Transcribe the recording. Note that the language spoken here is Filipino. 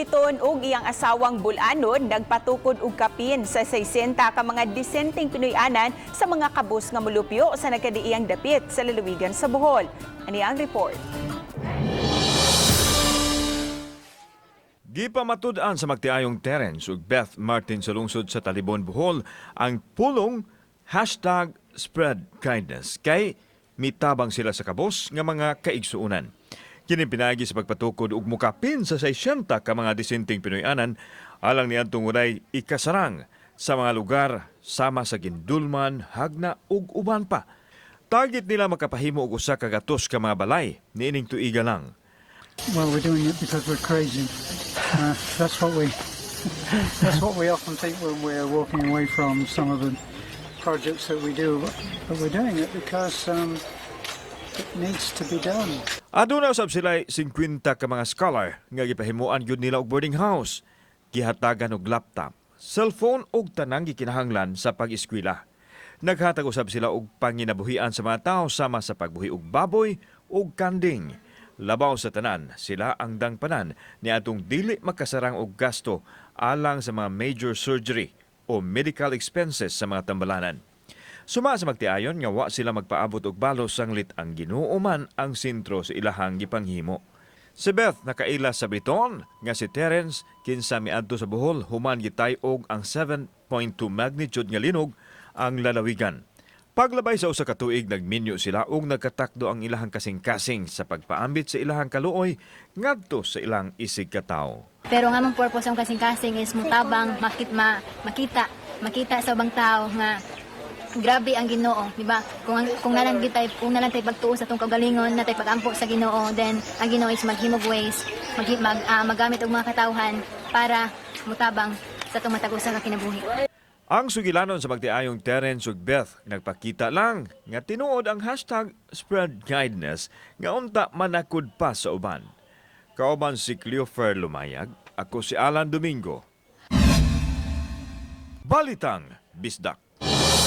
Briton ug iyang asawang Bulanon nagpatukod og kapin sa 60 ka mga disenteng Pinoy-anan sa mga kabus nga molupyo sa nagkadiiyang dapit sa lalawigan sa Bohol. Ani ang report. Gipamatud-an sa magtiayong Terence ug Beth Martin sa lungsod sa Talibon, Bohol ang pulong #SpreadKindness kay mitabang sila sa kabos nga mga kaigsuunan. Kini pinagi sa pagpatukod ug mukapin sa 60 ka mga disenteng Pinoy-anan alang niadtong walay ikasarang sa mga lugar sama sa Gindulman, Hagna ug uban pa. Target nila makapahimo og usa ka gatos ka mga balay niining tuiga lang. Well, we're doing it because we're crazy. That's what we often think when we're walking away from some of the projects that we do. But we're doing it because it needs to be done. Aduna usab sila 50 ka mga scholar nga gipahimuan gyud nila og boarding house, gihatagan og laptop, cellphone ug tanang gikinahanglan sa pag-eskwela. Naghatag usab sila og panginabuhian sa mga tawo sama sa pagbuhi og baboy ug kanding. Labaw sa tanan, sila ang dangpanan ni atong dili makasarang og gasto alang sa mga major surgery o medical expenses sa mga tambalanan. Suma sa magtiayon nga wa sila magpaabot og balos sanglit ang Ginoo man ang sentro sa ilahang gipanghimo. Si Beth nakaila sa Briton nga si Terence kinsa miadto sa Bohol human gitay-og ang 7.2 magnitude nga linog ang lalawigan. Paglabay sa usa ka tuig nagminyo sila ug nagkatakdo ang ilahang kasing-kasing sa pagpaambit sa ilahang kaluoy ngadto sa ilang isig ka tawo. Pero nga mong purpose ang kasing-kasing is mutabang makita sa ubang tao nga grabe ang Ginoo, di ba? Kung nalang tay pagtuo sa tong kaugalingon, natay pagampo sa Ginoo, then ang Ginoo is maghimog ways, magamit og mga katawhan para mutabang sa tong matagusa ka kinabuhi. Ang sugilanon sa magtiayong Terence ug Beth nagpakita lang nga tinuod ang #SpreadKindness nga unta manakod pa sa uban. Kauban si Cleofer Lumayag, ako si Alan Domingo. Balitang Bisdak.